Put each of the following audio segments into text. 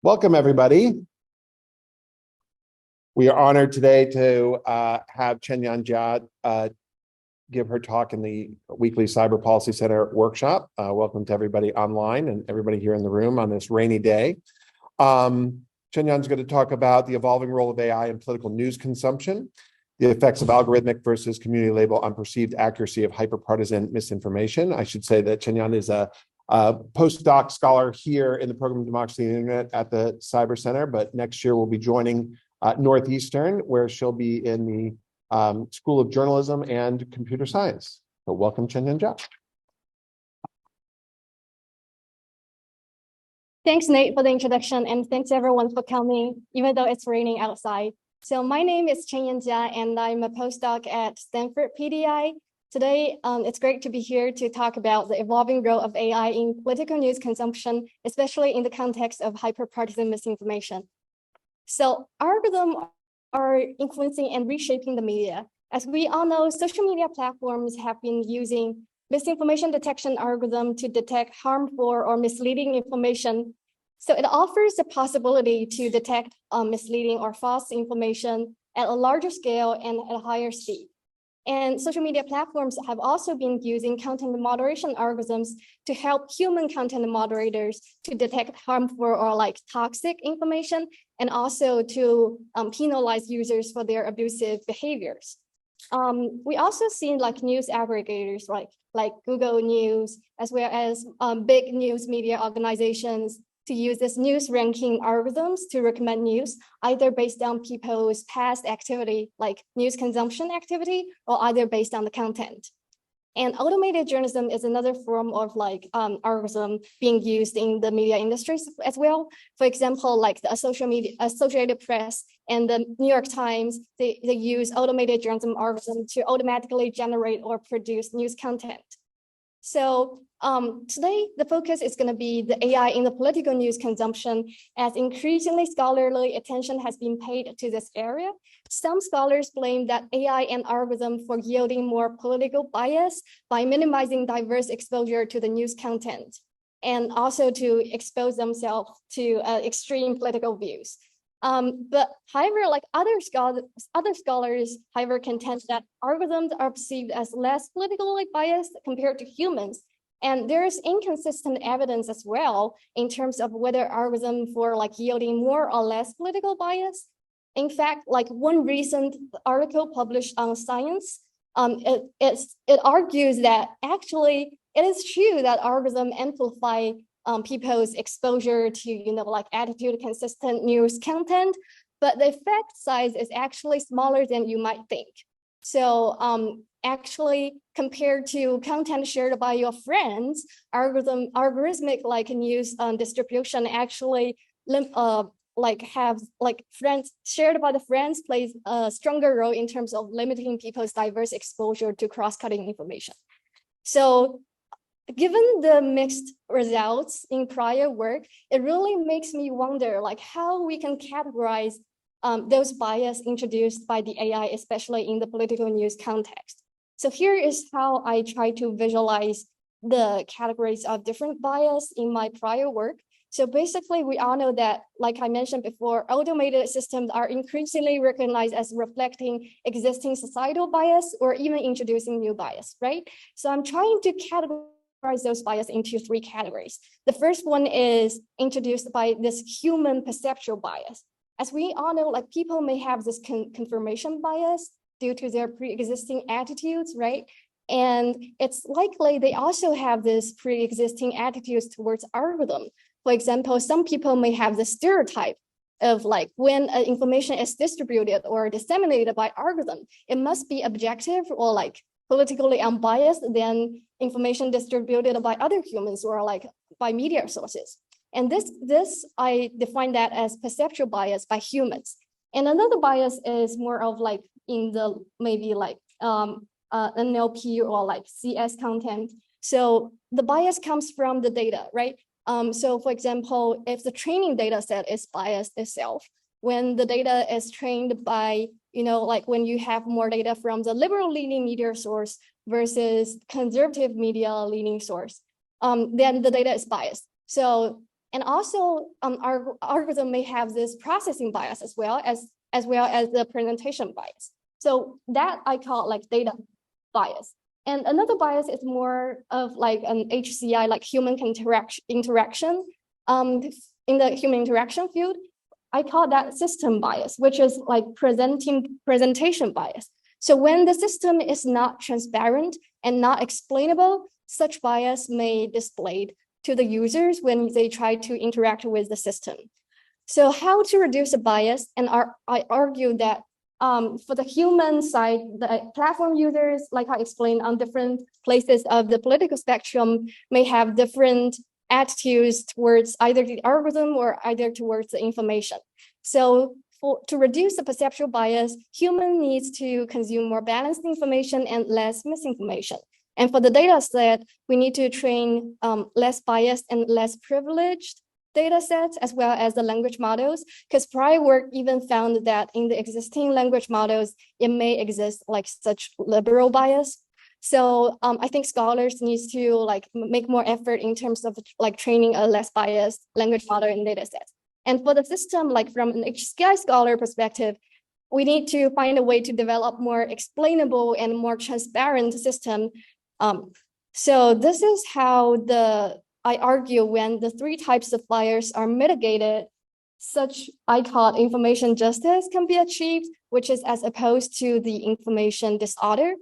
Welcome, everybody. We are honored today to have Chenyan give her talk in the weekly Cyber Policy Center workshop. Welcome to everybody online and everybody here in the room on this rainy day. Chenyan's going to talk about the evolving role of AI in political news consumption, the effects of algorithmic versus community label on perceived accuracy of hyper-partisan misinformation. I should say that Chenyan is a postdoc scholar here in the program of Democracy and the Internet at the Cyber Center, but next year we'll be joining Northeastern, where she'll be in the School of Journalism and Computer Science. So welcome, Chenyan Jha. Thanks, Nate, for the introduction, and thanks everyone for coming, even though it's raining outside. So my name is Chenyan Jha, and I'm a postdoc at Stanford PDI. Today, it's great to be here to talk about the evolving role of AI in political news consumption, especially in the context of hyper-partisan misinformation. So algorithms are influencing and reshaping the media. As we all know, social media platforms have been using misinformation detection algorithm to detect harmful or misleading information. So it offers the possibility to detect misleading or false information at a larger scale and at a higher speed. And social media platforms have also been using content moderation algorithms to help human content moderators to detect harmful or toxic information, and also to penalize users for their abusive behaviors. We also see news aggregators like Google News, as well as big news media organizations to use this news ranking algorithms to recommend news, either based on people's past activity, like news consumption activity, or either based on the content. And automated journalism is another form of algorithm being used in the media industries as well. For example, like the Associated Press and the New York Times, they use automated journalism algorithm to automatically generate or produce news content. So today, the focus is going to be the AI in the political news consumption, as increasingly scholarly attention has been paid to this area. Some scholars blame that AI and algorithm for yielding more political bias by minimizing diverse exposure to the news content, and also to expose themselves to extreme political views. But however, other scholars, however, contend that algorithms are perceived as less politically biased compared to humans. And there's inconsistent evidence as well in terms of whether algorithms for yielding more or less political bias. In fact, one recent article published on Science, it argues that actually it is true that algorithms amplify people's exposure to attitude consistent news content, but the effect size is actually smaller than you might think. So actually, compared to content shared by your friends, algorithmic news distribution actually friends shared by the friends plays a stronger role in terms of limiting people's diverse exposure to cross-cutting information. So given the mixed results in prior work, it really makes me wonder how we can categorize those bias introduced by the AI, especially in the political news context. So here is how I try to visualize the categories of different bias in my prior work. So basically, we all know that, like I mentioned before, automated systems are increasingly recognized as reflecting existing societal bias or even introducing new bias, right? So I'm trying to categorize those bias into three categories. The first one is introduced by this human perceptual bias. As we all know, people may have this confirmation bias due to their pre-existing attitudes, right? And it's likely they also have this pre-existing attitudes towards algorithm. For example, some people may have the stereotype of when information is distributed or disseminated by algorithm, it must be objective or politically unbiased than information distributed by other humans or by media sources. And this I define that as perceptual bias by humans. And another bias is more of in the maybe NLP or CS content. So the bias comes from the data, right? So for example, if the training data set is biased itself, when the data is trained by, when you have more data from the liberal leaning media source versus conservative media leaning source, then the data is biased. So And also, our algorithm may have this processing bias as well as the presentation bias. So that I call like data bias. And another bias is more of like an HCI, like human interaction. In the human interaction field, I call that system bias, which is like presentation bias. So when the system is not transparent and not explainable, such bias may displayed to the users when they try to interact with the system. So how to reduce the bias? And I argue that for the human side, the platform users, like I explained, on different places of the political spectrum may have different attitudes towards either the algorithm or either towards the information. So to reduce the perceptual bias, human needs to consume more balanced information and less misinformation. And for the data set, we need to train less biased and less privileged data sets, as well as the language models, because prior work even found that in the existing language models, it may exist like such liberal bias. So I think scholars need to like make more effort in terms of like training a less biased language model in data sets. And for the system, like from an HCI scholar perspective, we need to find a way to develop more explainable and more transparent system. So this is how I argue when the three types of bias are mitigated, such I call information justice can be achieved, which is as opposed to the information disorder,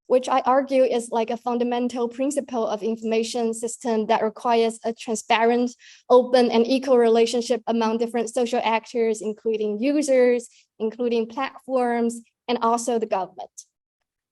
which I argue is like a fundamental principle of information system that requires a transparent, open, and equal relationship among different social actors, including users, including platforms, and also the government.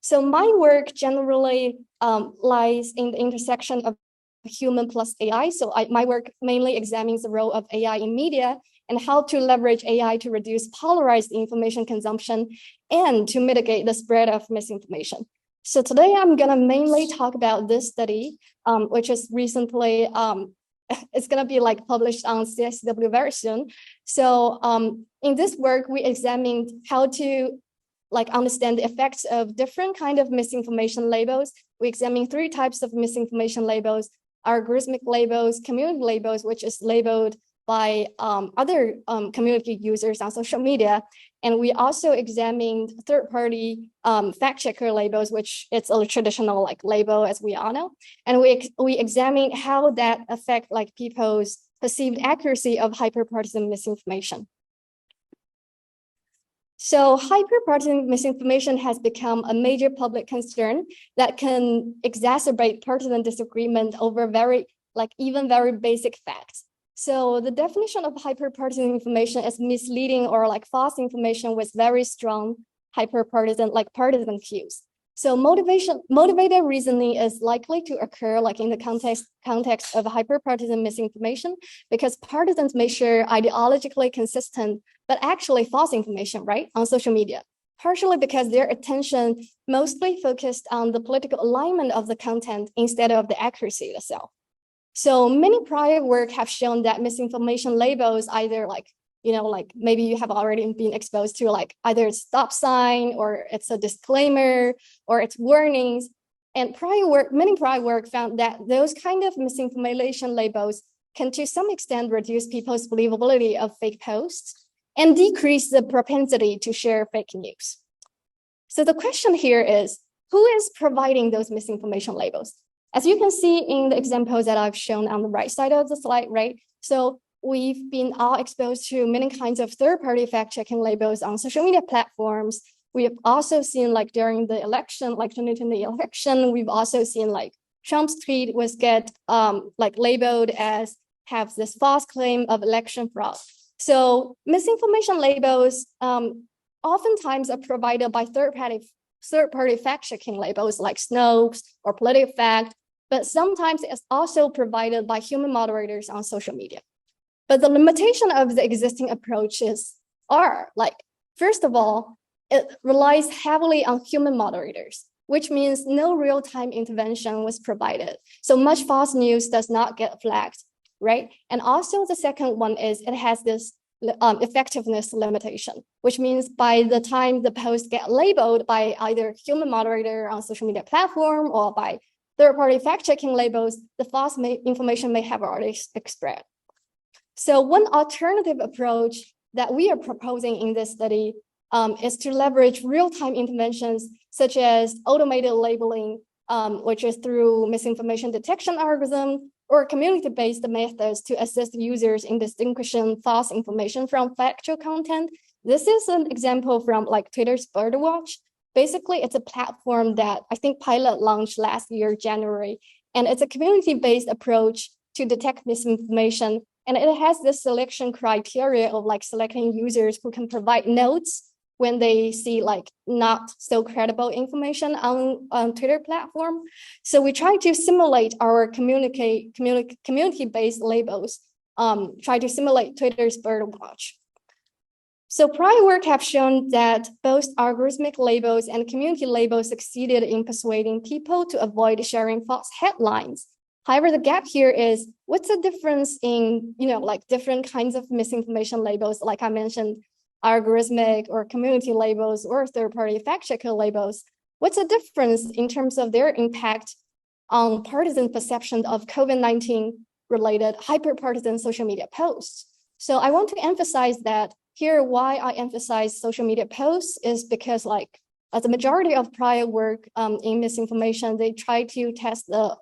So my work generally lies in the intersection of human plus AI. So my work mainly examines the role of AI in media and how to leverage AI to reduce polarized information consumption and to mitigate the spread of misinformation. So today I'm gonna mainly talk about this study, which is recently, it's gonna be like published on CSW very soon. So in this work, we examined how to like understand the effects of different kind of misinformation labels. We examined three types of misinformation labels: algorithmic labels, community labels, which is labeled by other community users on social media. And we also examined third-party fact-checker labels, which it's a traditional like label, as we all know. And we examined how that affect like people's perceived accuracy of hyper-partisan misinformation. So hyper-partisan misinformation has become a major public concern that can exacerbate partisan disagreement over even very basic facts. So the definition of hyper-partisan information is misleading or like false information with very strong hyper-partisan, like partisan cues. So motivated reasoning is likely to occur like in the context of hyper-partisan misinformation, because partisans may share ideologically consistent, but actually false information, right, on social media, partially because their attention mostly focused on the political alignment of the content instead of the accuracy itself. So many prior work have shown that misinformation labels either like, like maybe you have already been exposed to like either it's stop sign or it's a disclaimer or it's warnings. And many prior work found that those kind of misinformation labels can to some extent reduce people's believability of fake posts and decrease the propensity to share fake news. So the question here is, who is providing those misinformation labels? As you can see in the examples that I've shown on the right side of the slide, right? So we've been all exposed to many kinds of third-party fact-checking labels on social media platforms. We have also seen like during the election, like 2020 election, we've also seen like Trump's tweet was get like labeled as have this false claim of election fraud. So misinformation labels oftentimes are provided by third-party fact-checking labels like Snopes or PolitiFact, but sometimes it's also provided by human moderators on social media. But the limitation of the existing approaches are like, first of all, it relies heavily on human moderators, which means no real-time intervention was provided. So much false news does not get flagged, right? And also the second one is it has this effectiveness limitation, which means by the time the post get labeled by either human moderator on social media platform or by third-party fact-checking labels, the false information may have already spread. So one alternative approach that we are proposing in this study is to leverage real-time interventions such as automated labeling, which is through misinformation detection algorithm, or community-based methods to assist users in distinguishing false information from factual content. This is an example from like Twitter's Birdwatch. Basically, it's a platform that I think pilot launched last year, January, and it's a community-based approach to detect misinformation. And it has this selection criteria of like selecting users who can provide notes when they see like not so credible information on Twitter platform. So we try to simulate our community-based labels, try to simulate Twitter's Birdwatch. So prior work have shown that both algorithmic labels and community labels succeeded in persuading people to avoid sharing false headlines. However, the gap here is what's the difference in, like different kinds of misinformation labels, like I mentioned, algorithmic or community labels or third-party fact-checker labels. What's the difference in terms of their impact on partisan perception of COVID-19 related hyper-partisan social media posts? So I want to emphasize that here, why I emphasize social media posts is because like the majority of prior work in misinformation, they try to test the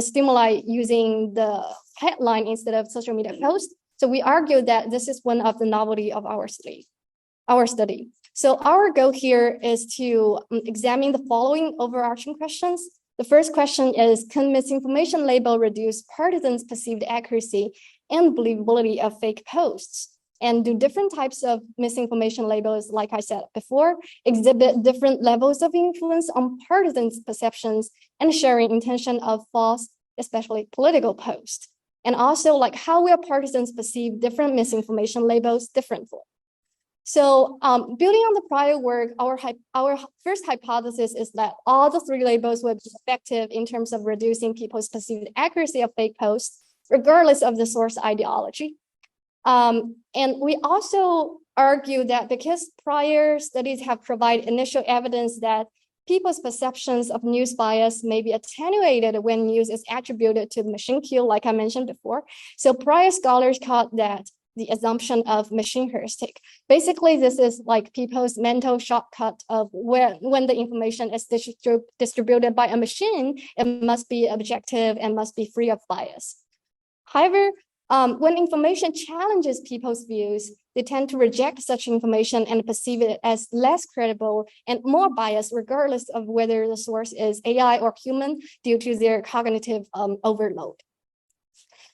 stimuli using the headline instead of social media posts. So we argue that this is one of the novelty of our study. So our goal here is to examine the following overarching questions. The first question is, can misinformation label reduce partisans' perceived accuracy and believability of fake posts? And do different types of misinformation labels, like I said before, exhibit different levels of influence on partisans' perceptions and sharing intention of false, especially political posts? And also, like, how will partisans perceive different misinformation labels differently? So building on the prior work, our first hypothesis is that all the three labels will be effective in terms of reducing people's perceived accuracy of fake posts, regardless of the source ideology. And we also argue that because prior studies have provided initial evidence that people's perceptions of news bias may be attenuated when news is attributed to the machine cue, like I mentioned before. So prior scholars called that the assumption of machine heuristic. Basically, this is like people's mental shortcut of when the information is distributed by a machine, it must be objective and must be free of bias. However, when information challenges people's views, they tend to reject such information and perceive it as less credible and more biased, regardless of whether the source is AI or human, due to their cognitive overload.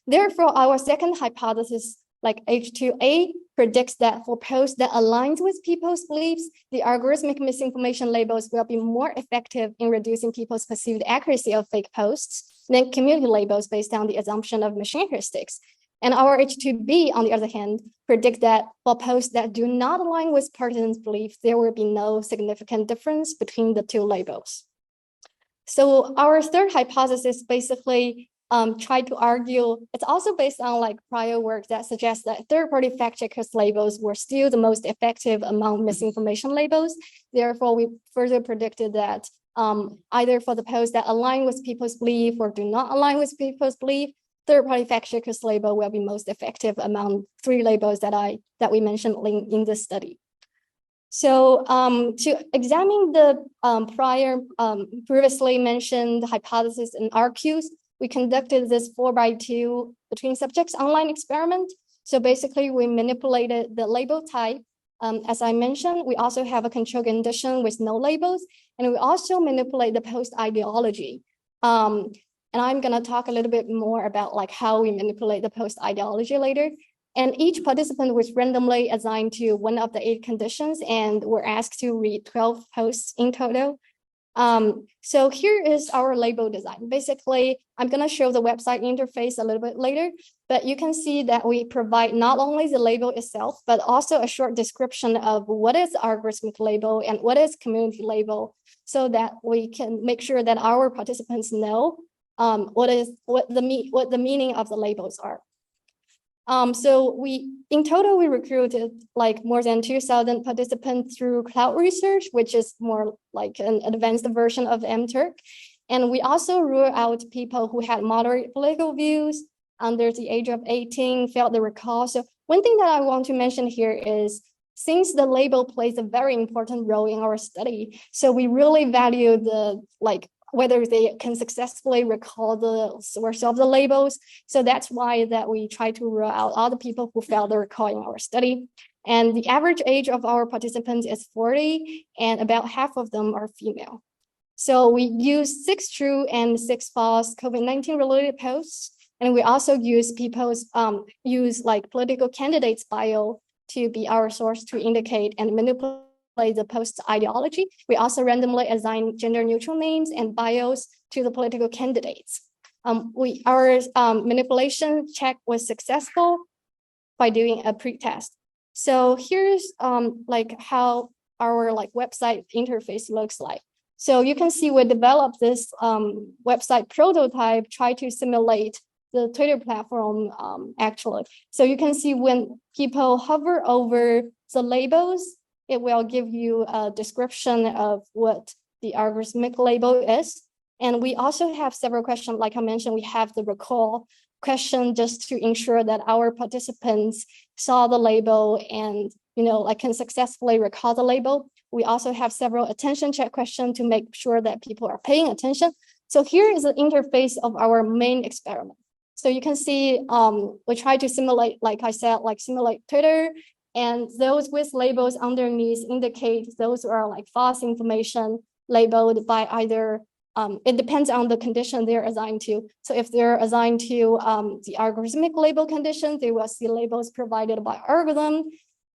Therefore, our second hypothesis, like H2A, predicts that for posts that aligns with people's beliefs, the algorithmic misinformation labels will be more effective in reducing people's perceived accuracy of fake posts than community labels based on the assumption of machine heuristics. And our H2B, on the other hand, predict that for posts that do not align with partisans' belief, there will be no significant difference between the two labels. So our third hypothesis basically tried to argue, it's also based on like prior work that suggests that third-party fact-checkers labels were still the most effective among misinformation labels. Therefore, we further predicted that either for the posts that align with people's belief or do not align with people's belief, third-party fact-checkers label will be most effective among three labels that we mentioned in this study. So to examine the previously mentioned hypothesis and RQs, we conducted this 4x2 between subjects online experiment. So basically, we manipulated the label type. As I mentioned, we also have a control condition with no labels, and we also manipulate the post ideology. And I'm going to talk a little bit more about like how we manipulate the post ideology later. And each participant was randomly assigned to one of the 8 conditions and were asked to read 12 posts in total. So here is our label design. Basically, I'm going to show the website interface a little bit later, but you can see that we provide not only the label itself, but also a short description of what is algorithmic label and what is community label, so that we can make sure that our participants know what the meaning of the labels are. So in total, we recruited like more than 2,000 participants through cloud research, which is more like an advanced version of MTurk. And we also ruled out people who had moderate political views, under the age of 18 failed the recall. So one thing that I want to mention here is, since the label plays a very important role in our study, so we really value the whether they can successfully recall the source of the labels. So that's why that we try to rule out all the people who failed the recall in our study. And the average age of our participants is 40, and about half of them are female. So we use 6 true and 6 false COVID-19 related posts. And we also use people's political candidates' bio to be our source to indicate and manipulate the post ideology. We also randomly assign gender neutral names and bios to the political candidates. Our manipulation check was successful by doing a pre-test. So here's how our website interface looks like. So you can see we developed this website prototype, try to simulate the Twitter platform actually. So you can see when people hover over the labels, it will give you a description of what the algorithmic label is. And we also have several questions. Like I mentioned, we have the recall question just to ensure that our participants saw the label and can successfully recall the label. We also have several attention check questions to make sure that people are paying attention. So here is the interface of our main experiment. So you can see we try to simulate, like I said, simulate Twitter, and those with labels underneath indicate those are false information labeled by either, it depends on the condition they're assigned to. So if they're assigned to the algorithmic label condition, they will see labels provided by algorithm.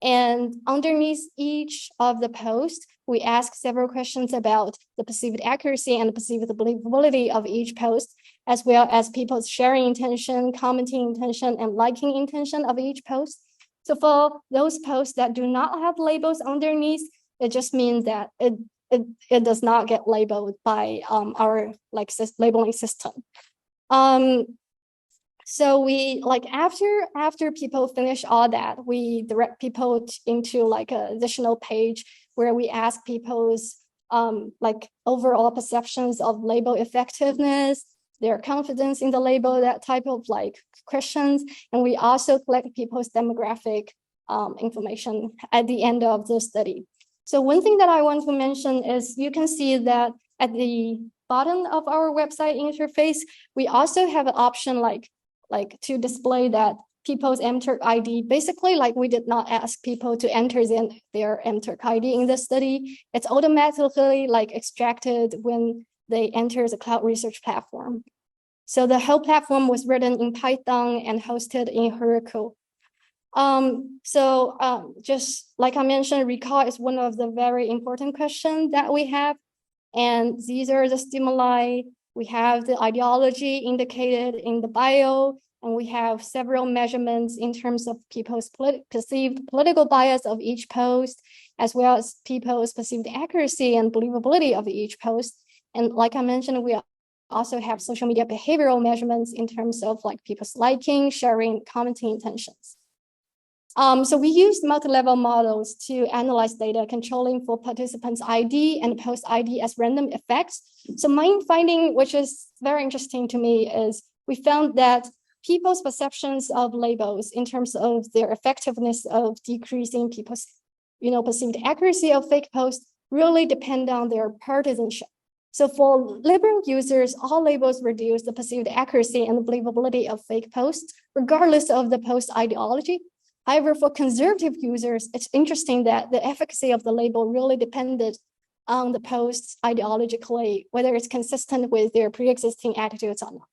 And underneath each of the posts, we ask several questions about the perceived accuracy and the perceived believability of each post, as well as people's sharing intention, commenting intention, and liking intention of each post. So for those posts that do not have labels underneath, it just means that it does not get labeled by our labeling system. So we after people finish all that, we direct people into an additional page where we ask people's overall perceptions of label effectiveness, their confidence in the label, that type of questions. And we also collect people's demographic information at the end of the study. So one thing that I want to mention is you can see that at the bottom of our website interface, we also have an option to display that people's MTurk ID. Basically, we did not ask people to enter their MTurk ID in the study. It's automatically extracted when they enter the cloud research platform. So the whole platform was written in Python and hosted in Heroku. Just like I mentioned, recall is one of the very important questions that we have. And these are the stimuli. We have the ideology indicated in the bio, and we have several measurements in terms of people's perceived political bias of each post, as well as people's perceived accuracy and believability of each post. And like I mentioned, we also have social media behavioral measurements in terms of people's liking, sharing, commenting intentions. So we used multi-level models to analyze data controlling for participants' ID and post ID as random effects. So my finding, which is very interesting to me, is we found that people's perceptions of labels in terms of their effectiveness of decreasing people's perceived accuracy of fake posts really depend on their partisanship. So for liberal users, all labels reduce the perceived accuracy and believability of fake posts, regardless of the post ideology. However, for conservative users, it's interesting that the efficacy of the label really depended on the posts ideologically, whether it's consistent with their pre-existing attitudes or not.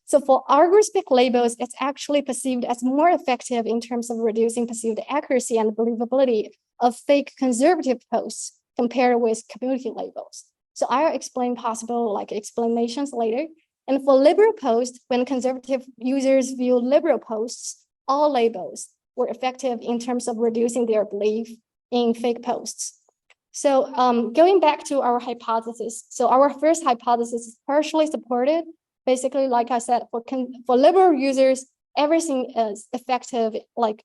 So for algorithmic labels, it's actually perceived as more effective in terms of reducing perceived accuracy and believability of fake conservative posts compared with community labels. So I'll explain possible explanations later. And for liberal posts, when conservative users view liberal posts, all labels were effective in terms of reducing their belief in fake posts. So going back to our hypothesis. So our first hypothesis is partially supported. Basically, like I said, for liberal users, everything is effective,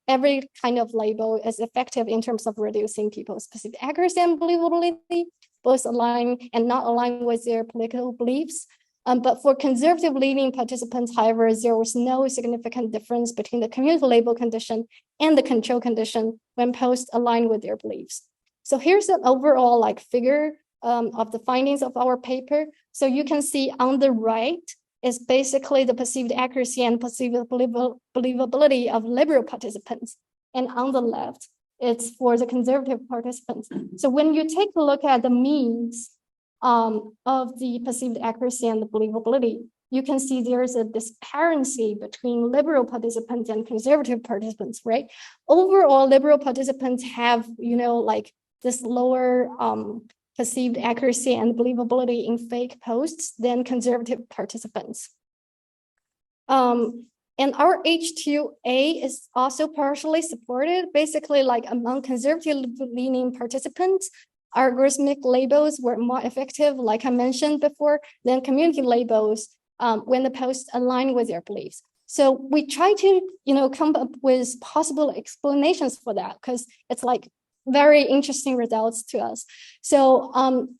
every kind of label is effective in terms of reducing people's perceived accuracy and believability, both aligned and not aligned with their political beliefs. But for conservative leaning participants, however, there was no significant difference between the community label condition and the control condition when posts aligned with their beliefs. So here's an overall like figure of the findings of our paper. So you can see on the right is basically the perceived accuracy and perceived believability of liberal participants. And on the left, it's for the conservative participants. So when you take a look at the means of the perceived accuracy and the believability, you can see there's a disparity between liberal participants and conservative participants, right? Overall, liberal participants have, like this lower perceived accuracy and believability in fake posts than conservative participants. And our H2A is also partially supported. Basically, like among conservative leaning participants, algorithmic labels were more effective, like I mentioned before, than community labels when the posts align with their beliefs. So we try to, come up with possible explanations for that, because it's like very interesting results to us. So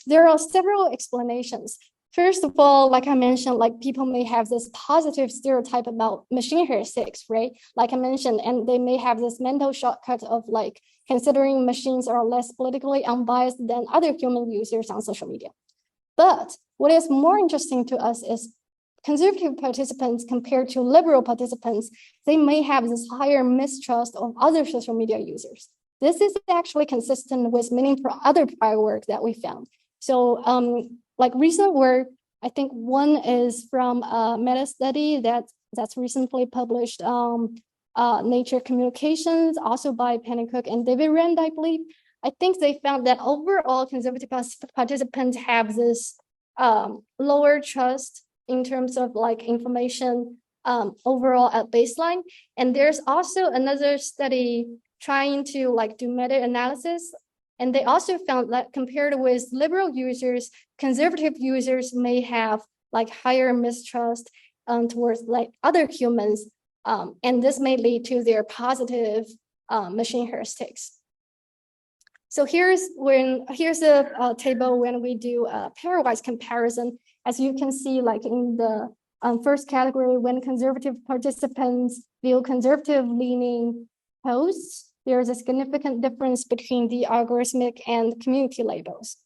there are several explanations. First of all, like I mentioned, like people may have this positive stereotype about machine heuristics, right? Like I mentioned, and they may have this mental shortcut of like considering machines are less politically unbiased than other human users on social media. But what is more interesting to us is conservative participants compared to liberal participants, they may have this higher mistrust of other social media users. This is actually consistent with many other prior work that we found. So like recent work, I think one is from a meta study that's recently published Nature Communications, also by Penny Cook and David Rand, I believe. I think they found that overall conservative participants have this lower trust in terms of like information overall at baseline. And there's also another study trying to like do meta-analysis. And they also found that compared with liberal users, conservative users may have like higher mistrust towards like other humans. And this may lead to their positive machine heuristics. So here's a table when we do a pairwise comparison. As you can see, like in the first category, when conservative participants view conservative leaning posts, there is a significant difference between the algorithmic and community labels.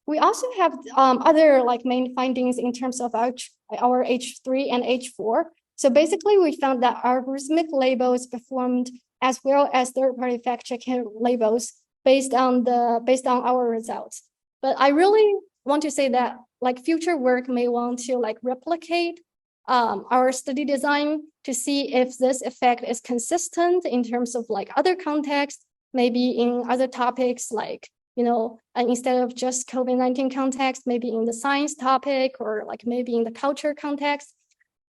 We also have other like main findings in terms of our H3 and H4. So basically, we found that algorithmic labels performed as well as third-party fact-checking labels based on our results. But I really want to say that like future work may want to like replicate our study design to see if this effect is consistent in terms of like other contexts, maybe in other topics like, instead of just COVID-19 context, maybe in the science topic or like maybe in the culture context.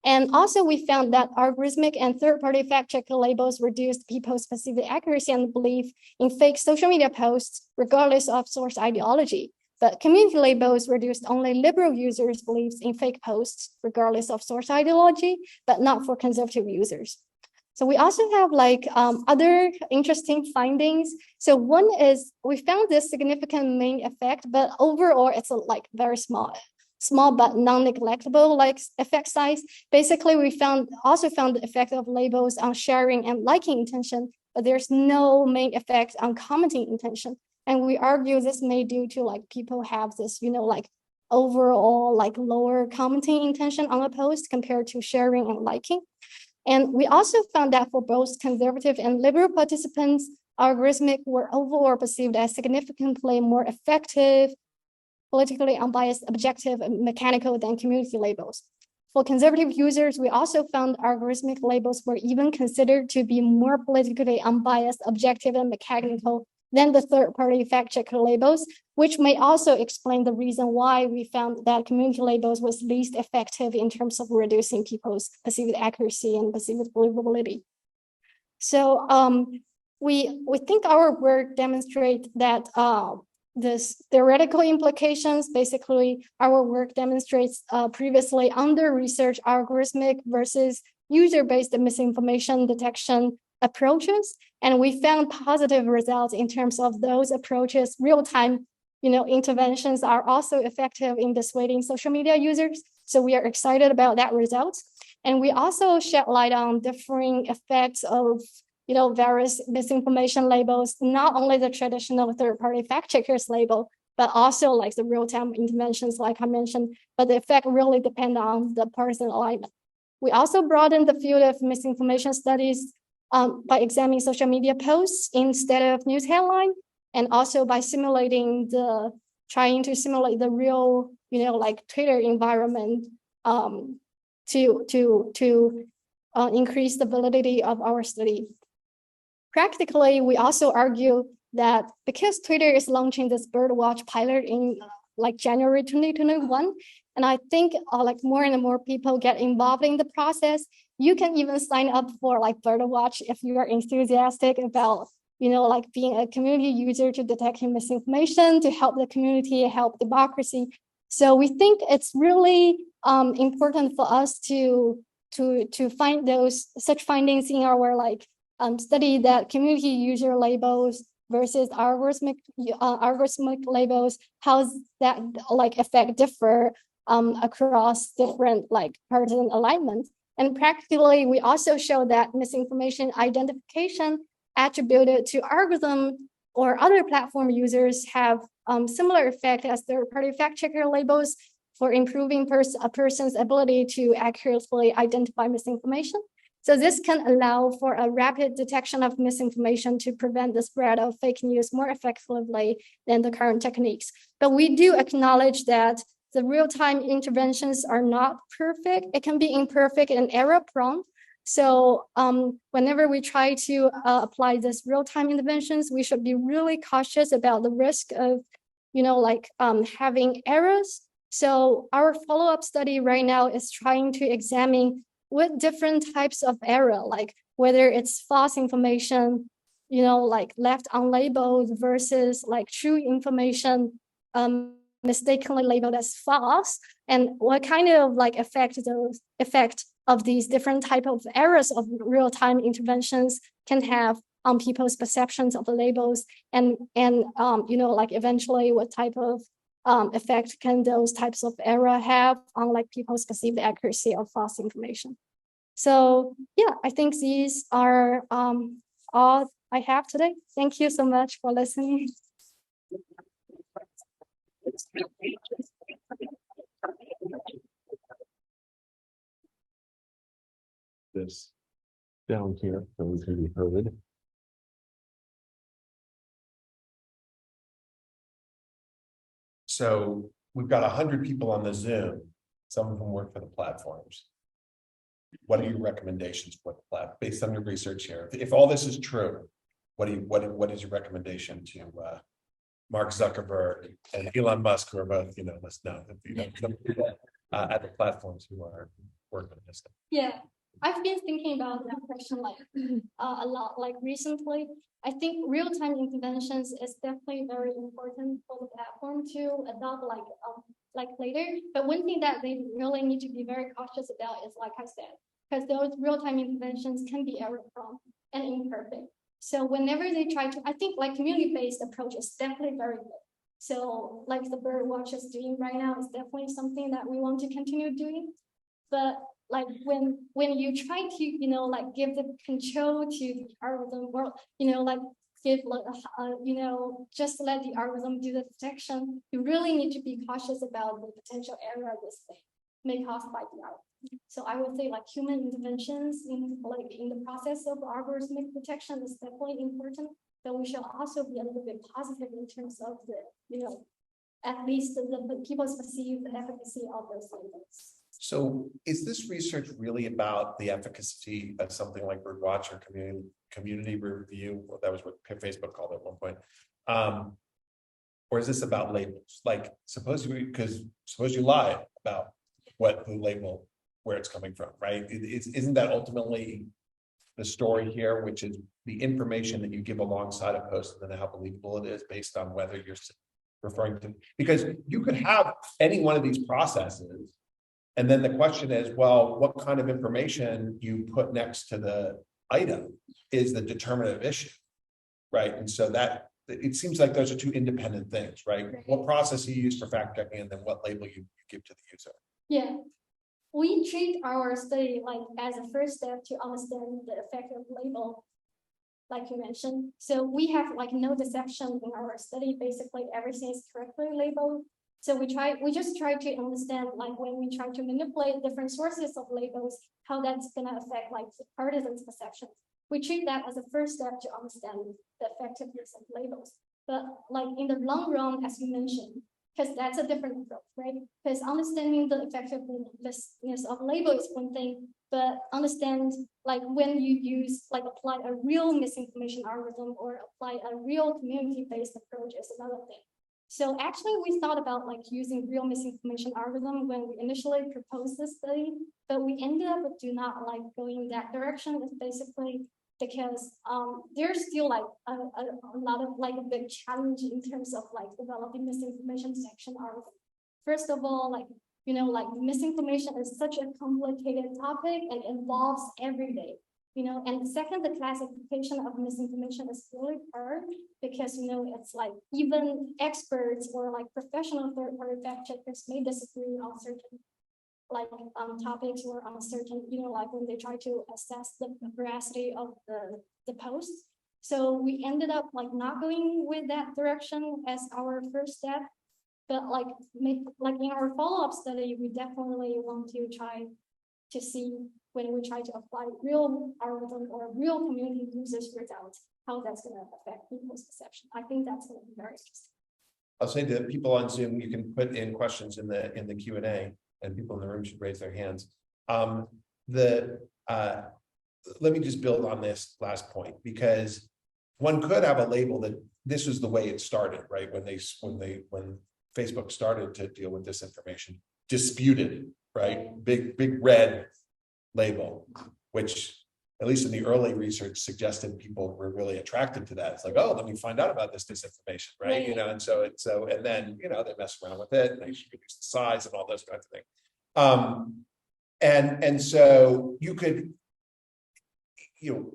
And also we found that algorithmic and third-party fact-checker labels reduced people's perceived accuracy and belief in fake social media posts, regardless of source ideology. But community labels reduced only liberal users' beliefs in fake posts, regardless of source ideology, but not for conservative users. So we also have like other interesting findings. So one is we found this significant main effect, but overall it's a like very small but non-neglectable like effect size. Basically, we also found the effect of labels on sharing and liking intention, but there's no main effect on commenting intention. And we argue this may due to like people have this, like overall like lower commenting intention on a post compared to sharing and liking. And we also found that for both conservative and liberal participants, algorithmic were overall perceived as significantly more effective, politically unbiased, objective, and mechanical than community labels. For conservative users, we also found algorithmic labels were even considered to be more politically unbiased, objective, and mechanical than the third-party fact-checker labels, which may also explain the reason why we found that community labels was least effective in terms of reducing people's perceived accuracy and perceived believability. So we think our work demonstrates that this theoretical implications. Basically, our work demonstrates previously under-researched algorithmic versus user-based misinformation detection approaches, and we found positive results in terms of those approaches. Real-time, interventions are also effective in dissuading social media users. So we are excited about that result. And we also shed light on differing effects of various misinformation labels, not only the traditional third-party fact checkers label, but also like the real-time interventions, like I mentioned, but the effect really depends on the partisan alignment. We also broadened the field of misinformation studies by examining social media posts instead of news headline, and also by trying to simulate the real, like Twitter environment to increase the validity of our study. Practically, we also argue that because Twitter is launching this birdwatch pilot in like January 2021, and I think like more and more people get involved in the process, you can even sign up for like birdwatch if you are enthusiastic about like being a community user to detect misinformation, to help the community, help democracy. So we think it's really important for us to find such findings in our like study, that community user labels versus algorithmic labels, how's that like effect differ across different like partisan alignments. And practically, we also show that misinformation identification attributed to algorithm or other platform users have similar effect as third-party fact-checker labels for improving a person's ability to accurately identify misinformation. So this can allow for a rapid detection of misinformation to prevent the spread of fake news more effectively than the current techniques. But we do acknowledge that the real-time interventions are not perfect. It can be imperfect and error-prone. So whenever we try to apply this real-time interventions, we should be really cautious about the risk of, having errors. So our follow-up study right now is trying to examine what different types of error, like whether it's false information, like left unlabeled versus like true information mistakenly labeled as false, and what kind of like effect of these different type of errors of real-time interventions can have on people's perceptions of the labels, and like eventually what type of effect can those types of error have on like people's perceived accuracy of false information. So yeah, I think these are all I have today. Thank you so much for listening. This down here so we can be heard. So we've got 100 people on the Zoom. Some of them work for the platforms. What are your recommendations for the platform based on your research here? If all this is true, what is your recommendation to Mark Zuckerberg and Elon Musk, who are both, let's know at the platforms who are working on this? Yeah, I've been thinking about that question like a lot, like recently. I think real-time interventions is definitely very important for the platform to adopt like later. But one thing that they really need to be very cautious about is, like I said, because those real-time interventions can be error-prone and imperfect. So whenever they try to, I think like community-based approach is definitely very good. So like the birdwatch is doing right now is definitely something that we want to continue doing. But like when you try to, like give the control to the algorithm, or, like give like, just let the algorithm do the detection, you really need to be cautious about the potential error this thing may cause by the algorithm. So I would say like human interventions in the process of algorithmic detection is definitely important, but we should also be a little bit positive in terms of the, at least the people's perceived efficacy of those labels. So is this research really about the efficacy of something like birdwatch or community review? Well, that was what Facebook called it at one point. Or is this about labels? Like suppose you lie about the label, where it's coming from, right? Isn't that ultimately the story here, which is the information that you give alongside a post and then how believable it is based on whether you're referring to, because you could have any one of these processes. And then the question is, well, what kind of information you put next to the item is the determinative issue, right? And so that it seems like those are two independent things, right? What process you use for fact checking, and then what label you give to the user. Yeah, we treat our study like as a first step to understand the effect of label, like you mentioned. So we have like no deception in our study. Basically, everything is correctly labeled. So we just try to understand, like when we try to manipulate different sources of labels, how that's gonna affect like the partisans' perceptions. We treat that as a first step to understand the effectiveness of labels. But like in the long run, as you mentioned, because that's a different approach, right? Because understanding the effectiveness of label is one thing, but understand like when you use like apply a real misinformation algorithm or apply a real community-based approach is another thing. So actually we thought about like using real misinformation algorithm when we initially proposed this study, but we ended up do not like going that direction. It's basically because there's still like a lot of like a big challenge in terms of like developing misinformation detection algorithm. First of all, like, you know, like misinformation is such a complicated topic and involves every day, you know, and second, the classification of misinformation is really hard because, you know, it's like even experts or like professional third-party fact checkers may disagree on certain like topics or on certain, you know, like when they try to assess the veracity of the post. So we ended up like not going with that direction as our first step, but like in our follow-up study, we definitely want to try to see when we try to apply real algorithm or real community users results, how that's going to affect people's perception. I think that's going to be very interesting. I'll say to people on Zoom, you can put in questions in the Q&A, and people in the room should raise their hands. Let me just build on this last point, because one could have a label that this is the way it started, right? When Facebook started to deal with disinformation, disputed, right? Big red label, which at least in the early research suggested people were really attracted to that. It's like, oh, let me find out about this disinformation, right? You know, and then, you know, they mess around with it and they should reduce the size and all those kinds of things. And so you could, you know,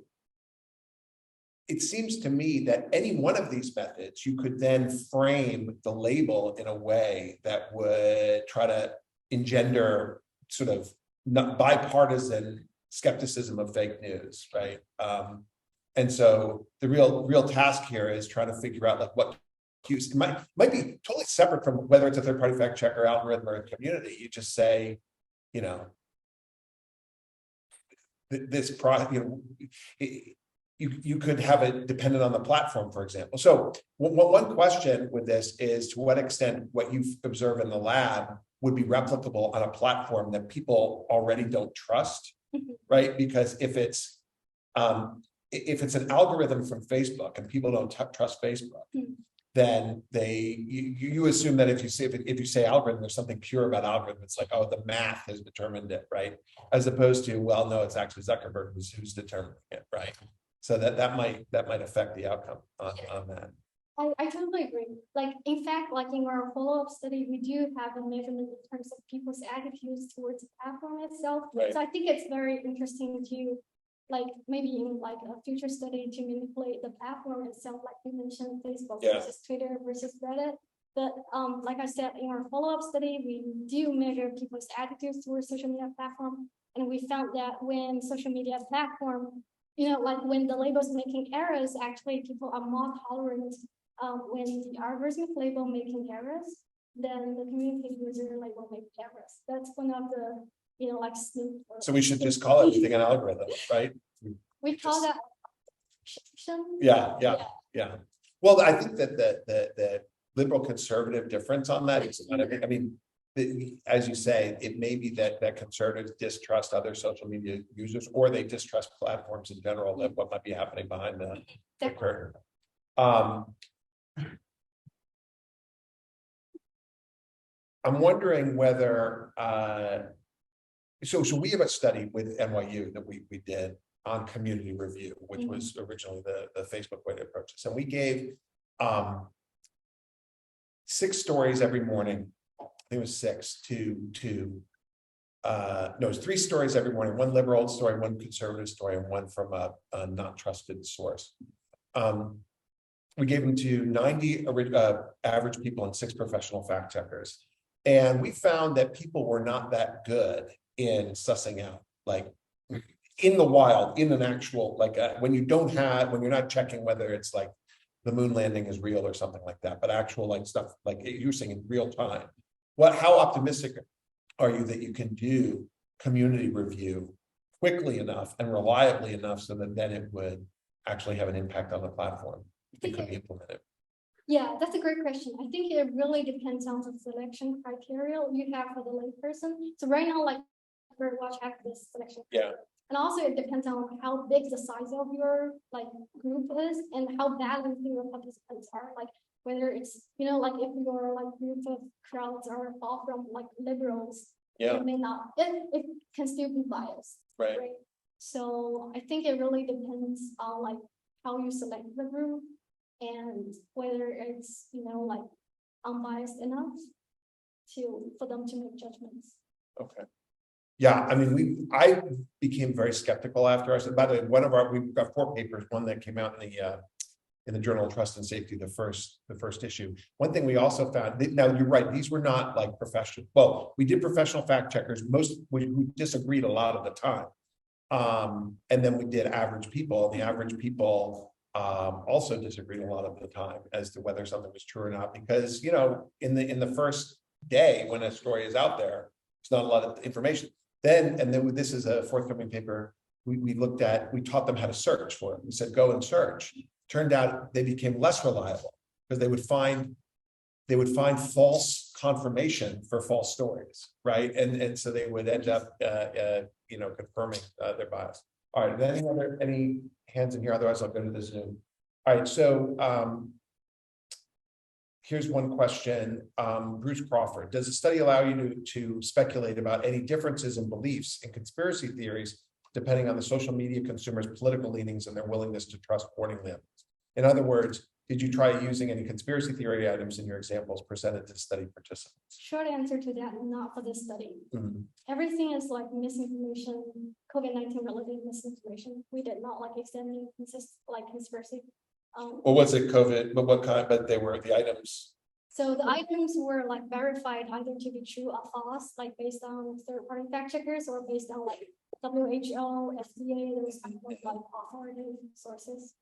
it seems to me that any one of these methods, you could then frame the label in a way that would try to engender sort of bipartisan skepticism of fake news, right? And so the real task here is trying to figure out like what cues. It might be totally separate from whether it's a third-party fact checker, algorithm, or a community. You just say, you know, this product, you know, you could have it dependent on the platform, for example. So one question with this is, to what extent what you observe in the lab would be replicable on a platform that people already don't trust, right? Because if it's an algorithm from Facebook and people don't trust Facebook, then you assume that if you say algorithm, there's something pure about algorithm. It's like, oh, the math has determined it, right? As opposed to, well, no, it's actually Zuckerberg who's determining it, right? So that might affect the outcome on that. I totally agree. Like, in fact, like in our follow-up study, we do have a measurement in terms of people's attitudes towards the platform itself. Right. So I think it's very interesting to, like, maybe in like a future study to manipulate the platform itself, like you mentioned, Facebook versus Twitter versus Reddit. But like I said, in our follow-up study, we do measure people's attitudes towards social media platform, and we found that when social media platform, you know, like when the label's making errors, actually people are more tolerant when the algorithmic label making errors than the community user label making errors. That's one of the, you know, like snoop. So we should just call everything an algorithm, right? We call that. Yeah. Well, I think that the liberal conservative difference on that is, I mean, as you say, it may be that conservatives distrust other social media users, or they distrust platforms in general, that what might be happening behind the curtain. I'm wondering whether, so we have a study with NYU that we did on community review, which was originally the Facebook way to approach this. And we gave 6 stories every morning. I think it was 6 no, it was 3 stories every morning, 1 liberal story, 1 conservative story, and 1 from a not trusted source. We gave them to 90 average people and 6 professional fact checkers. And we found that people were not that good in sussing out, like in the wild, in an actual, like when you're not checking whether it's like the moon landing is real or something like that, but actual like stuff, like you're saying in real time. How optimistic are you that you can do community review quickly enough and reliably enough so that then it would actually have an impact on the platform? It could be implemented. Yeah, that's a great question. I think it really depends on the selection criteria you have for the layperson. So right now, like Birdwatch have this selection. Yeah. And also it depends on how big the size of your like group is and how balanced your participants are. Like whether it's, like if your like group of crowds are all from like liberals, yeah, it may not, it can still be biased. Right. So I think it really depends on like how you select the group and whether it's, like unbiased enough for them to make judgments. Okay. Yeah, I mean, I became very skeptical after I said, by the way, we've got 4 papers, one that came out in the Journal of Trust and Safety, the first issue. One thing we also found, now you're right, these were not like professional. Well, we did professional fact checkers, who disagreed a lot of the time. And then we did average people, and the average people also disagreed a lot of the time as to whether something was true or not, because in the first day when a story is out there, it's not a lot of information. Then this is a forthcoming paper we taught them how to search for it. We said, go and search. Turned out they became less reliable because they would find false confirmation for false stories, right? And so they would end up confirming their bias. All right, any hands in here? Otherwise I'll go to the Zoom. All right, so here's one question. Bruce Crawford, does the study allow you to speculate about any differences in beliefs and conspiracy theories depending on the social media consumers' political leanings and their willingness to trust warning labels? In other words, did you try using any conspiracy theory items in your examples presented to study participants? Short answer to that, not for this study. Mm-hmm. Everything is like misinformation, COVID-19 related misinformation. We did not like examine conspiracy. Well, was it COVID? But what kind? But they were the items. So the items were like verified either to be true or false, like based on third-party fact checkers or based on like WHO, FDA, those kind of like authoritative sources.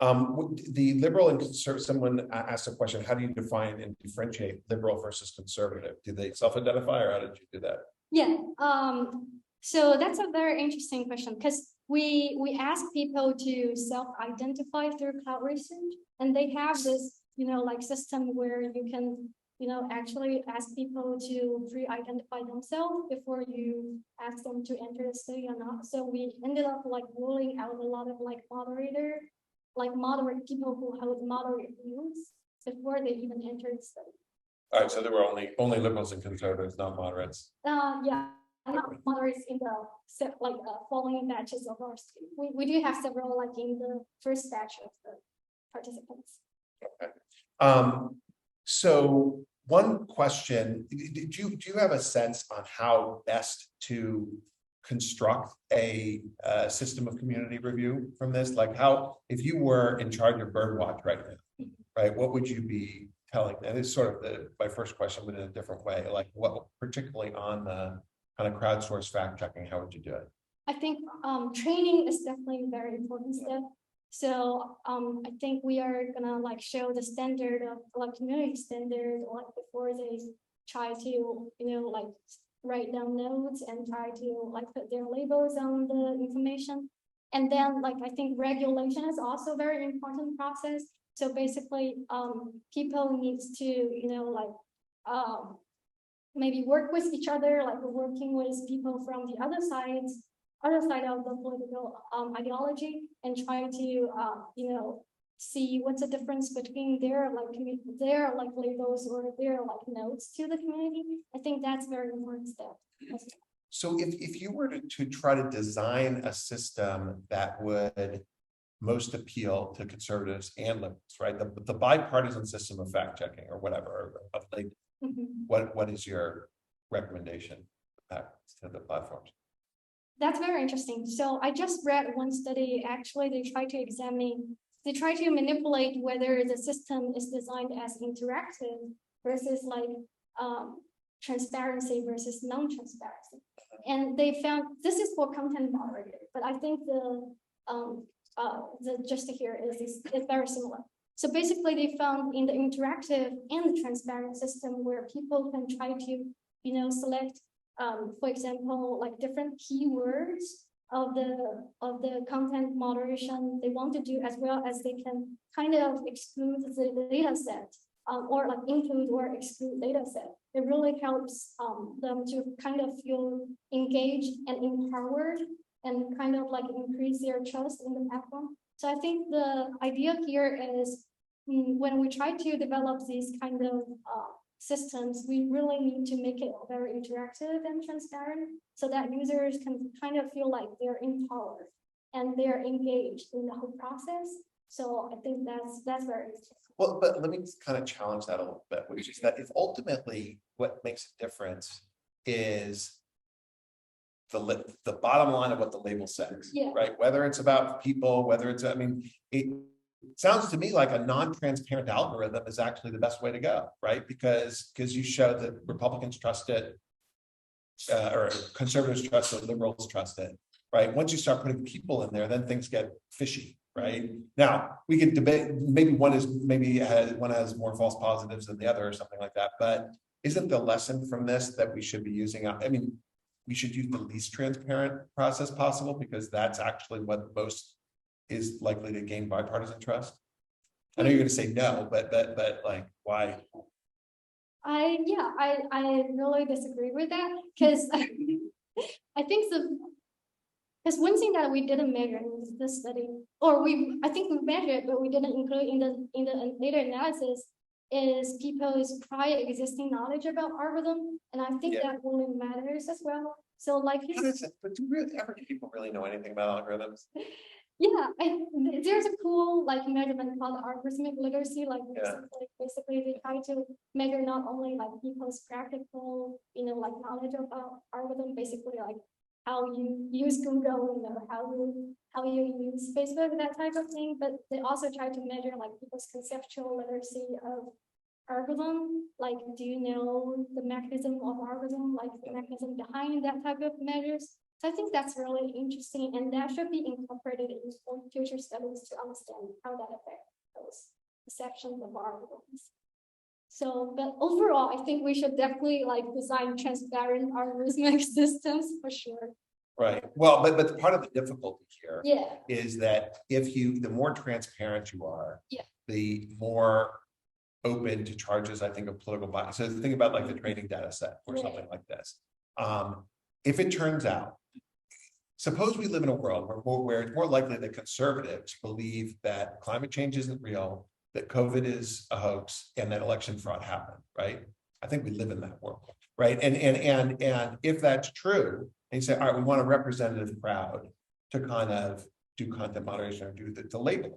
The liberal and conservative, someone asked a question, how do you define and differentiate liberal versus conservative? Do they self-identify or how did you do that? Yeah, so that's a very interesting question because we ask people to self-identify through cloud research, and they have this, system where you can, actually ask people to pre-identify themselves before you ask them to enter the study or not. So we ended up like ruling out a lot of moderate people who hold moderate views before they even enter the study. All right, so there were only liberals and conservatives, not moderates. Yeah, not moderates in the following batches of our study. We do have several in the first batch of the participants. Okay. So one question: do you have a sense on how best to construct a system of community review from this? Like if you were in charge of Birdwatch right now, right, what would you be telling? And it's sort of my first question, but in a different way. Like what, particularly on the kind of crowdsourced fact checking, how would you do it? I think training is definitely a very important step. So I think we are gonna show the standard of community standard before they try to write down notes and try to put their labels on the information. And then I think regulation is also a very important process. So basically people needs to maybe work with each other, working with people from the other side of the political ideology, and trying to see what's the difference between their labels or their notes to the community. I think that's a very important step. So if you were to try to design a system that would most appeal to conservatives and liberals, right? The bipartisan system of fact checking or whatever, what is your recommendation to the platforms? That's very interesting. So I just read one study. Actually, they try to manipulate whether the system is designed as interactive versus transparency versus non-transparency. And they found, this is for content moderator, but I think the gist here is very similar. So basically they found in the interactive and the transparent system where people can try to, select, for example, like different keywords of the content moderation they want to do, as well as they can kind of exclude the data set, or like include or exclude data set. It really helps them to kind of feel engaged and empowered and kind of like increase their trust in the platform. So I think the idea here is when we try to develop these kind of systems, we really need to make it very interactive and transparent so that users can kind of feel like they're empowered and they're engaged in the whole process. So I think that's very interesting. Well, but let me kind of challenge that a little bit, which is that if ultimately what makes a difference is the bottom line of what the label says, right? Whether it's about people, whether it's, it sounds to me like a non-transparent algorithm is actually the best way to go, right? Because you show that Republicans trust it, or conservatives trust it, liberals trust it, right? Once you start putting people in there, then things get fishy, right? Now we could debate, maybe one has more false positives than the other or something like that, but isn't the lesson from this that we should be using, we should use the least transparent process possible, because that's actually what most is likely to gain bipartisan trust? I know you're going to say no, but like, why? I really disagree with that, because I think because one thing that we didn't measure in this study, or I think we measured, but we didn't include in the data analysis, is people's prior existing knowledge about algorithm, and I think that really matters as well. So like, but do average people really know anything about algorithms? Yeah, there's a cool like measurement called algorithmic literacy. Like basically they try to measure not only like people's practical, like knowledge about algorithm, basically like how you use Google, how you use Facebook, that type of thing. But they also try to measure like people's conceptual literacy of algorithm. Like, do you know the mechanism of algorithm, like the mechanism behind that type of measures? So I think that's really interesting, and that should be incorporated in future studies to understand how that affects those sections of algorithms. So, but overall, I think we should definitely like design transparent algorithmic systems for sure. Right. Well, but part of the difficulty here is that the more transparent you are, the more open to charges, I think, of political bias. So think about like the training data set or something like this. If it turns out, suppose we live in a world where it's more likely that conservatives believe that climate change isn't real, that COVID is a hoax, and that election fraud happened, right? I think we live in that world, right? And if that's true, and you say, all right, we want a representative crowd to kind of do content moderation or do the labeling.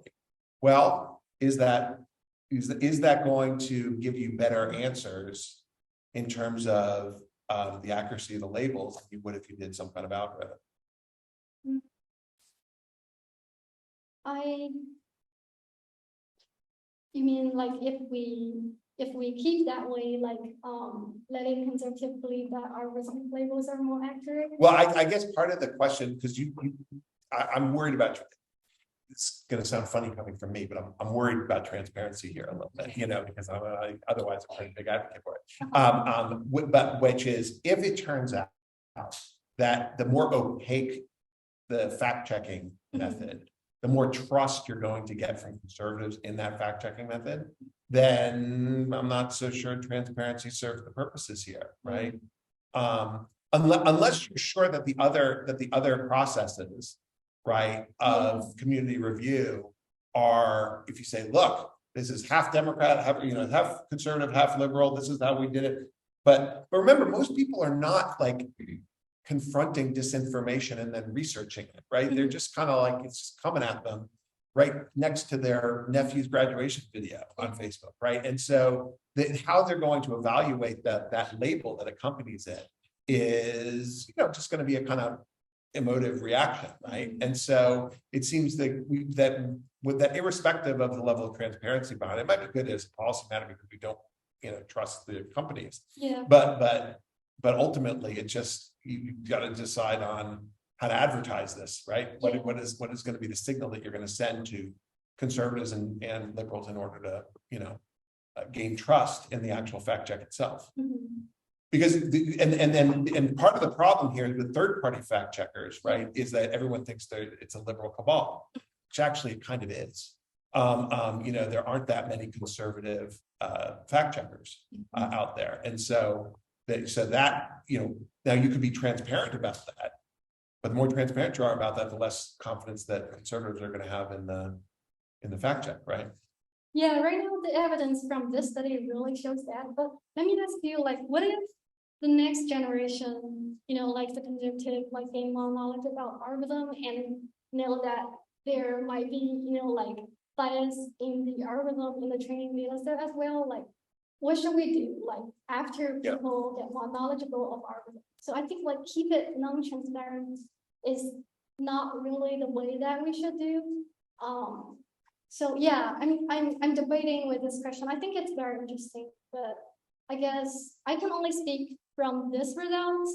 Well, is that going to give you better answers in terms of the accuracy of the labels than you would if you did some kind of algorithm? You mean like if we keep that way, like letting conservatives believe that our algorithm labels are more accurate? Well, I guess part of the question, because I'm worried about, it's going to sound funny coming from me, but I'm worried about transparency here a little bit, because otherwise I'm a pretty big advocate for it. But which is, if it turns out that the more opaque the fact-checking method, the more trust you're going to get from conservatives in that fact-checking method, then I'm not so sure transparency serves the purposes here, right? Unless you're sure that the other processes, right, of community review are, if you say, look, this is half Democrat, half conservative, half liberal, this is how we did it. But remember, most people are not like confronting disinformation and then researching it, right? They're just kind of like, it's just coming at them right next to their nephew's graduation video on Facebook, right? And so how they're going to evaluate that label that accompanies it is, just going to be a kind of emotive reaction, right? And so it seems that irrespective of the level of transparency behind it, might be good as a policy matter because we don't trust the companies. Yeah. But ultimately, it just, you got to decide on how to advertise this, right? What is going to be the signal that you're going to send to conservatives and liberals in order to, gain trust in the actual fact check itself. Mm-hmm. Because and part of the problem here with third-party fact checkers, right, is that everyone thinks it's a liberal cabal, which actually it kind of is. There aren't that many conservative fact checkers out there, and so that now you could be transparent about that, but the more transparent you are about that, the less confidence that conservatives are going to have in the fact check, right? Yeah, right now the evidence from this study really shows that. But let me ask you, like, what if the next generation, like the conservative, like gain more knowledge about algorithm and know that there might be, like bias in the algorithm in the training data set as well? Like, what should we do? Like after people get more knowledgeable of algorithm? So I think like keep it non-transparent is not really the way that we should do. So yeah, I'm debating with this question. I think it's very interesting, but I guess I can only speak from this results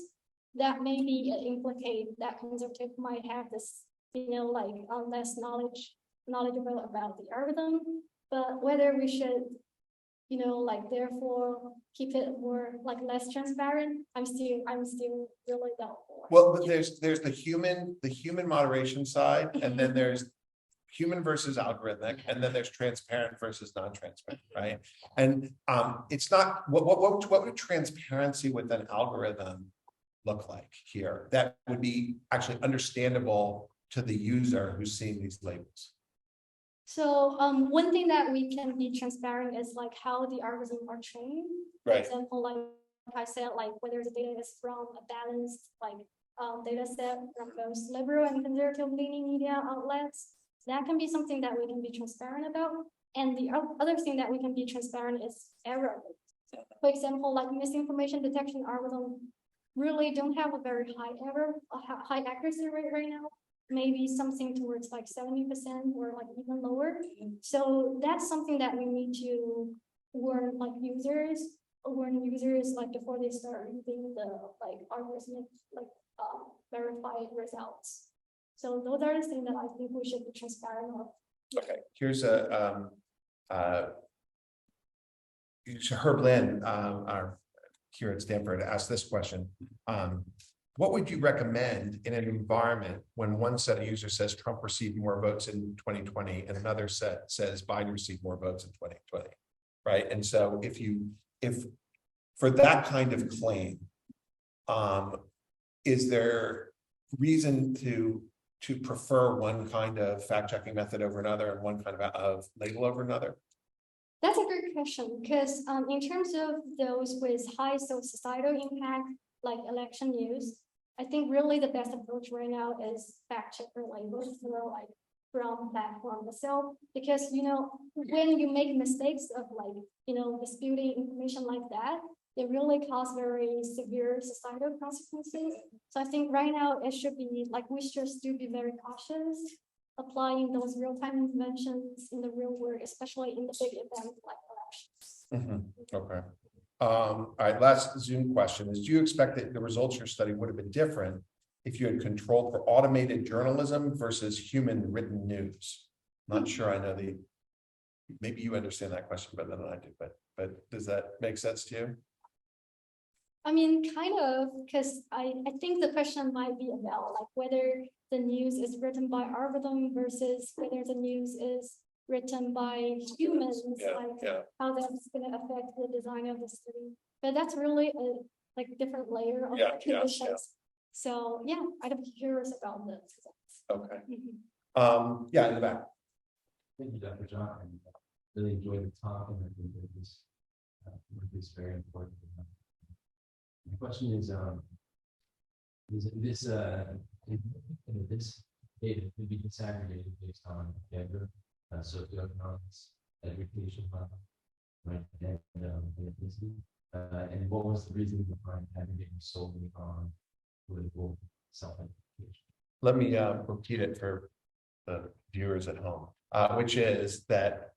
that maybe implicate that conservative might have this, less knowledgeable about the algorithm, but whether we should, therefore keep it more less transparent, I'm still really doubtful. Well, but there's the human moderation side, and then there's human versus algorithmic, and then there's transparent versus non-transparent, right? And it's not what would transparency with an algorithm look like here that would be actually understandable to the user who's seeing these labels? So one thing that we can be transparent is like how the algorithms are trained. For example, like I said, like whether the data is from a balanced data set from both liberal and conservative leaning media outlets. That can be something that we can be transparent about. And the other thing that we can be transparent is error rate. For example, like misinformation detection algorithm really don't have a very high accuracy rate right now. Maybe something towards 70% or even lower. So that's something that we need to warn users before they start using the algorithmic verified results. So those are the things that I think we should be transparent of. Okay, here's Herb Lynn, here at Stanford, asked this question. What would you recommend in an environment when one set of users says Trump received more votes in 2020 and another set says Biden received more votes in 2020, right? And so if for that kind of claim, is there reason to prefer one kind of fact-checking method over another and one kind of label over another? That's a great question, because in terms of those with high societal impact, like election news, I think really the best approach right now is fact-checker labels from platform itself, because when you make mistakes of disputing information like that, it really cause very severe societal consequences. So I think right now it should be we should still be very cautious applying those real-time interventions in the real world, especially in the big events like elections. Okay. All right, last Zoom question is, do you expect that the results of your study would have been different if you had controlled for automated journalism versus human written news? Not sure I know maybe you understand that question better than I do, but does that make sense to you? I mean, kind of, because I think the question might be about whether the news is written by algorithm versus whether the news is written by humans, how that's going to affect the design of the study. But that's really a different layer of conditions. So yeah, I'd be curious about this. Okay. Yeah, in the back. Thank you, Dr. John. I really enjoyed the talk, and I think it was very important. My question is this data could be disaggregated based on gender, socioeconomics, education level, right, and ethnicity? And what was the reason behind aggregating solely on political self-identification? Let me repeat it for the viewers at home, which is that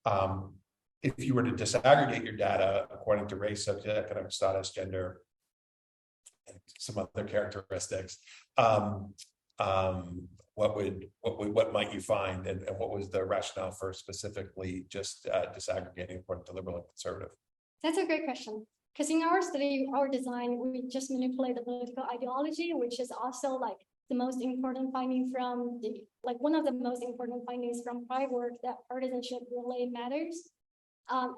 if you were to disaggregate your data according to race, socioeconomic status, gender, and some other characteristics, what might you find, and what was the rationale for specifically just disaggregating according to liberal and conservative? That's a great question. Because in our study, our design, we just manipulate the political ideology, which is also like the most important finding from one of the most important findings from prior work, that partisanship really matters,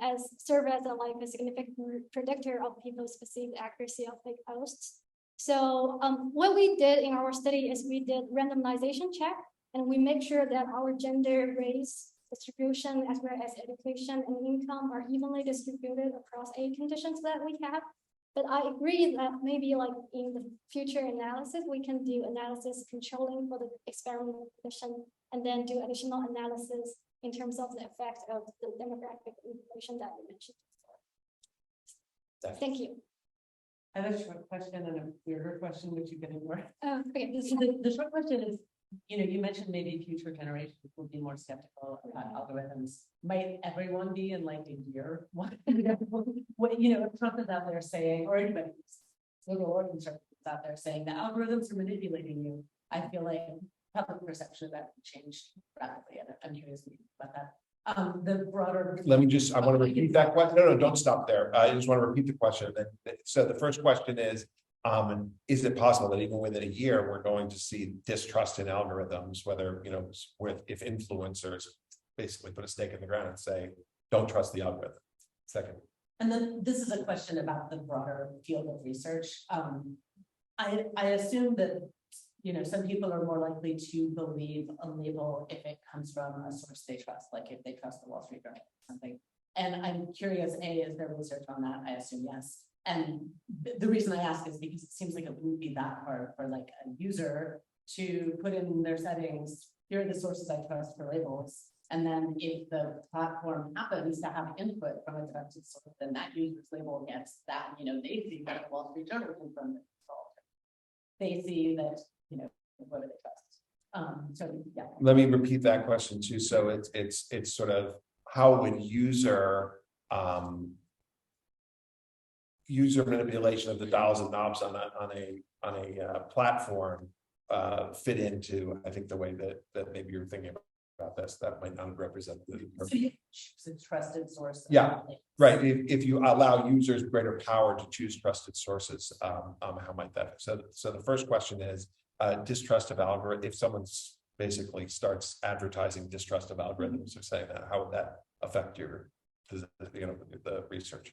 as serve as a significant predictor of people's perceived accuracy of fake posts. So what we did in our study is we did randomization check, and we make sure that our gender, race, distribution, as well as education and income are evenly distributed across age conditions that we have. But I agree that maybe in the future analysis, we can do analysis controlling for the experimental condition, and then do additional analysis in terms of the effect of the demographic information that you mentioned before. Thank you. I have a short question and a weirder question, which you can ignore. Okay. So the short question is, you mentioned maybe future generations will be more skeptical about algorithms. Might everyone be in a year? If Trump is out there saying, or anybody liberal or conservative is out there saying that algorithms are manipulating you, I feel like public perception of that changed rapidly, and I'm curious about that. The broader. Let me I want to repeat that question. No, don't stop there. I just want to repeat the question. So the first question is it possible that even within a year, we're going to see distrust in algorithms, whether, if influencers basically put a stake in the ground and say, don't trust the algorithm? Second. And then this is a question about the broader field of research. I assume that some people are more likely to believe a label if it comes from a source they trust, like if they trust the Wall Street Journal or something. And I'm curious, is there research on that? I assume yes. And the reason I ask is because it seems like it wouldn't be that hard for a user to put in their settings, here are the sources I trust for labels. And then if the platform happens to have input from a trusted source, then that user's label gets that, they see that the Wall Street Journal confirmed the result. They see that, what do they trust? So yeah. Let me repeat that question too. So it's sort of how would user manipulation of the dials and knobs on a platform fit into, I think, the way that maybe you're thinking about this. That might not represent the trusted source. Yeah, right. If you allow users greater power to choose trusted sources, how might that? So the first question is distrust of algorithm. If someone's basically starts advertising distrust of algorithms or saying that, how would that affect the research?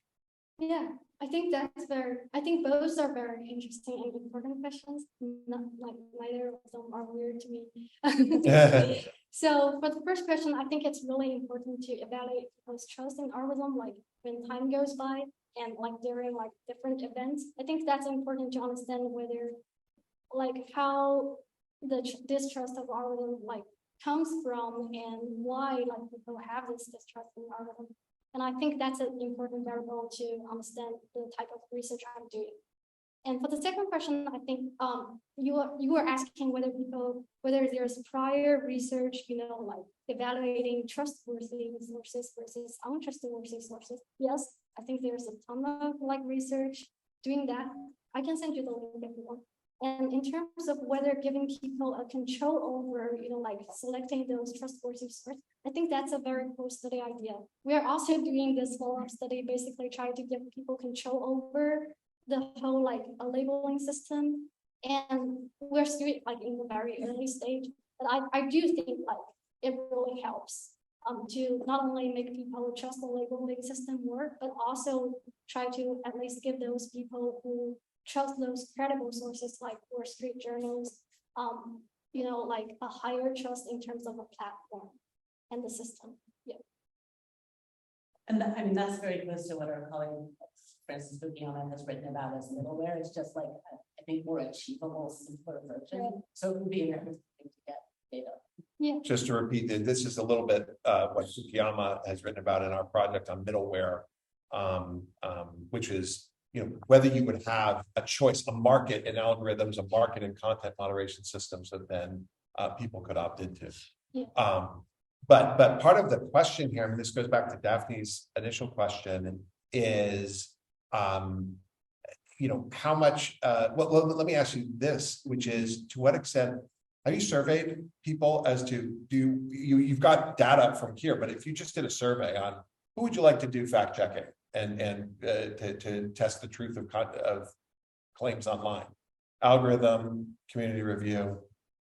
Yeah, I think both are very interesting and important questions. Neither of them are weird to me. So for the first question, I think it's really important to evaluate people's trust in algorithm, when time goes by and during different events. I think that's important to understand whether how the distrust of algorithm comes from, and why people have this distrust in algorithm. And I think that's an important variable to understand the type of research I'm doing. And for the second question, I think you were asking whether there's prior research, evaluating trustworthy sources versus untrustworthy sources. Yes, I think there's a ton of research doing that. I can send you the link if you want. And in terms of whether giving people a control over, selecting those trustworthy sources, I think that's a very cool study idea. We are also doing this follow-up study, basically trying to give people control over the whole a labeling system. And we're still in the very early stage, but I do think it really helps to not only make people trust the labeling system work, but also try to at least give those people who trust those credible sources like Wall Street Journals, a higher trust in terms of a platform and the system. Yeah. And that's very close to what our colleague Francis Bukiana has written about as middleware. It's just I think more achievable, simpler version. Right. So it would be an interesting thing to get data. Yeah. Just to repeat that, this is a little bit what Sukiyama has written about in our project on middleware, which is whether you would have a choice, a market in algorithms, a market in content moderation systems that then people could opt into. Yeah. But part of the question here, and this goes back to Daphne's initial question, is, how much, well, let me ask you this, which is, to what extent have you surveyed people as to, you've got data from here, but if you just did a survey on who would you like to do fact checking and to test the truth of claims online? Algorithm, community review,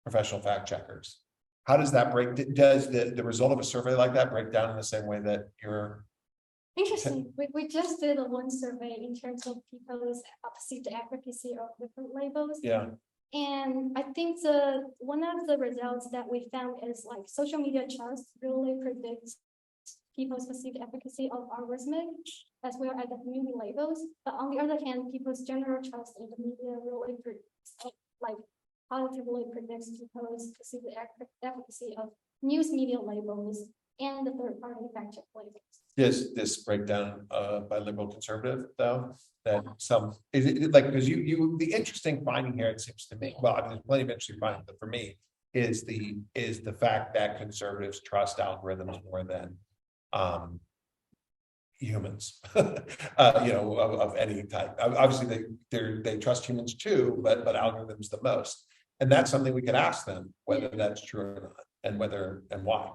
professional fact checkers. How does that break? Does the result of a survey like that break down in the same way that you're? Interesting. We just did one survey in terms of people's perceived efficacy of different labels. Yeah. And I think one of the results that we found is like social media trust really predicts people's perceived efficacy of algorithmic as well as the community labels. But on the other hand, people's general trust in the media really positively predicts people's perceived efficacy of news media labels and the third-party fact check labels. Does this break down by liberal conservative though? That some is it like, because the interesting finding here, it seems to me, well, I mean, there's plenty of interesting findings, but for me is the fact that conservatives trust algorithms more than humans, of any type. Obviously they trust humans too, but algorithms the most. And that's something we could ask them whether that's true or not, and why.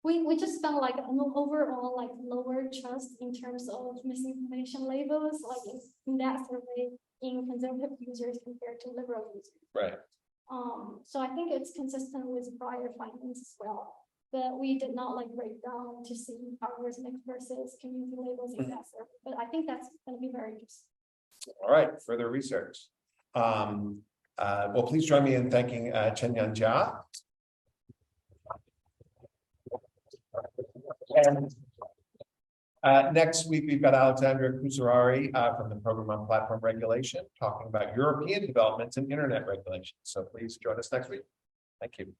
We just found like an overall lower trust in terms of misinformation labels, in that survey in conservative users compared to liberal users. Right. So I think it's consistent with prior findings as well. But we did not break down to see algorithmic versus community labels in that survey. But I think that's going to be very interesting. All right, further research. Well, please join me in thanking Chenyan Jia. And next week, we've got Alexandra Kusarari from the Program on Platform Regulation talking about European developments in internet regulation. So please join us next week. Thank you.